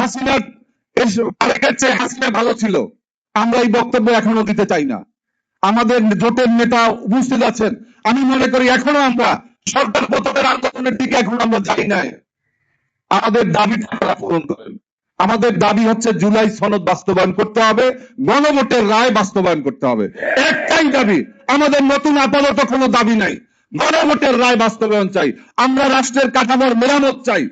হাসিনার তারেকের চেয়ে হাসিনা ভালো ছিল, আমরা এই বক্তব্য এখনো দিতে চাই না। আমাদের জোটের নেতা উপস্থিত আছেন, আমি মনে করি এখনো আমরা সরকার পতনের আন্দোলনের দিকে এখনো আমরা যাই নাই। আমাদের দাবিটা আপনারা পূরণ করেন। আমাদের দাবি হচ্ছে জুলাই সনদ বাস্তবায়ন করতে হবে, গণভোটের রায় বাস্তবায়ন করতে হবে, একটাই দাবি। আমাদের নতুন আপাতত কোনো দাবি নাই, গণভোটের রায় বাস্তবায়ন চাই। আমরা রাষ্ট্রের কাঠামোর মেরামত চাই।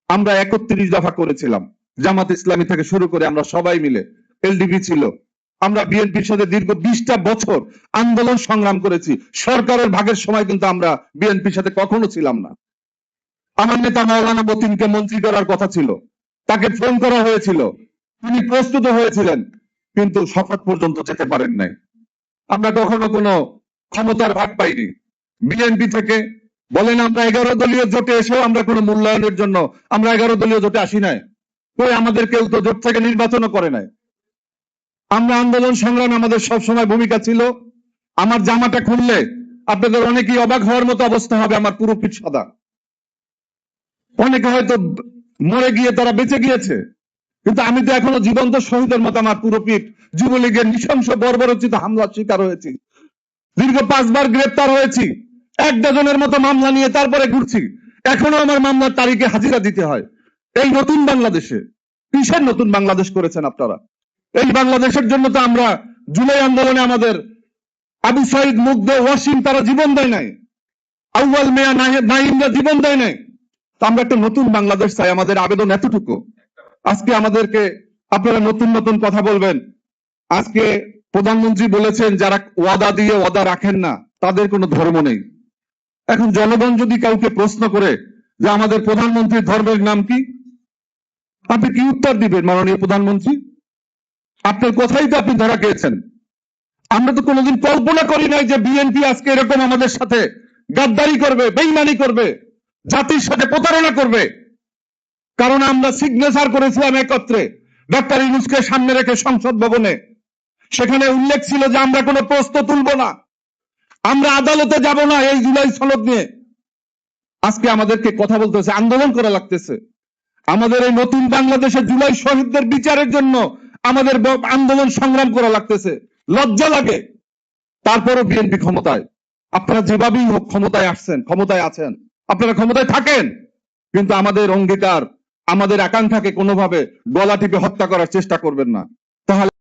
আমরা ৩১ দফা করেছিলাম, জামাত ইসলামী থেকে শুরু করে আমরা সবাই মিলে, এলডিপি ছিল, আমরা বিএনপির সাথে দীর্ঘ 20টা বছর আন্দোলন সংগ্রাম করেছি। সরকারের ভাগের সময় কিন্তু আমরা বিএনপির সাথে কখনো ছিলাম না। আমার নেতা মাওলানা মতিনকে মন্ত্রী করার কথা ছিল, তাকে ফোন করা হয়েছিল, তিনি প্রস্তুত হয়েছিলেন, কিন্তু শপথ পর্যন্ত যেতে পারেন নাই। আমরা কখনো কোনো ক্ষমতার ভাগ পাইনি। বিএনপি থেকে বলেন আমরা 11 দলীয় জোটে এসেও আমরা কোনো মূল্যায়নের জন্য আমরা 11 দলীয় জোটে আসি নাই। কই আমাদের কেউ তো জোট থেকে নির্বাচনও করে নাই। আমরা আন্দোলন সংগ্রামে আমাদের সব সময় ভূমিকা ছিল। আমার জামাটা খুললে আপনাদের অনেকেই অবাক হওয়ার মতো অবস্থা হবে, আমার পুরো পিঠ সাদা। অনেকে হয়তো মরে গিয়ে তারা বেঁচে গিয়েছে, কিন্তু আমি তো এখনো জীবন্ত শহীদের মতো আমার পুরো পিঠ। যুবলীগের নৃশংস বর্বরোচিত হামলার শিকার হয়েছি, দীর্ঘ 5 বার গ্রেপ্তার হয়েছি, 1 ডজনের মতো মামলা নিয়ে তারপরে ঘুরছি। এখনো আমার মামলার তারিখে হাজিরা দিতে হয়। এই নতুন বাংলাদেশে কিসের নতুন বাংলাদেশ করেছেন আপনারা? এই বাংলাদেশের জন্য তো আমরা জুলাই আন্দোলনে আমাদের আবু সাইদ, মুগ্ধ, ওয়াসিম তারা জীবন দেয় নাই, আউয়াল মিয়া, নাইমরা জীবন দেয় নাই। আমরা একটা নতুন বাংলাদেশ চাই, আমাদের আবেদন এতটুকু। আজকে আমাদেরকে আপনারা নতুন নতুন কথা বলবেন। আজকে প্রধানমন্ত্রী বলেছেন যারা ওয়াদা দিয়ে ওয়াদা রাখেন না তাদের কোনো ধর্ম নেই। এখন জনগণ যদি কাউকে প্রশ্ন করে যে আমাদের প্রধানমন্ত্রীর ধর্মের নাম কি, আপনি কি উত্তর দিবেন মাননীয় প্রধানমন্ত্রী? আপনার কথাই তো আপনি ধরা খেয়েছেন। আমরা তো কোনোদিন কল্পনা করি নাই যে বিএনপি আজকে এরকম আমাদের সাথে গাদ্দারি করবে, বেইমানি করবে, জাতির সাথে প্রতারণা করবে। কারণ আমরা সিগনেচার করেছিলাম একত্রে ডক্টর ইউনূসকে সামনে রেখে সংসদ ভবনে। সেখানে উল্লেখ ছিল যে আমরা কোনো প্রশ্ন তুলব না, আমরা আদালতে যাব না এই জুলাই সনদ নিয়ে। আজকে আমাদেরকে কথা বলতেছে, আন্দোলন করা লাগতেছে। আমাদের এই নতুন বাংলাদেশে জুলাই শহীদদের বিচারের জন্য আমাদের আন্দোলন সংগ্রাম করা লাগতেছে। লজ্জা লাগে। তারপরও বিএনপি ক্ষমতায়। আপনারা যেভাবেই হোক ক্ষমতায় আসছেন, ক্ষমতায় আছেন, আপনারা ক্ষমতায় থাকেন, কিন্তু আমাদের অঙ্গীকার, আমাদের আকাঙ্ক্ষাকে কোনোভাবে গলা টিপে হত্যা করার চেষ্টা করবেন না। তাহলে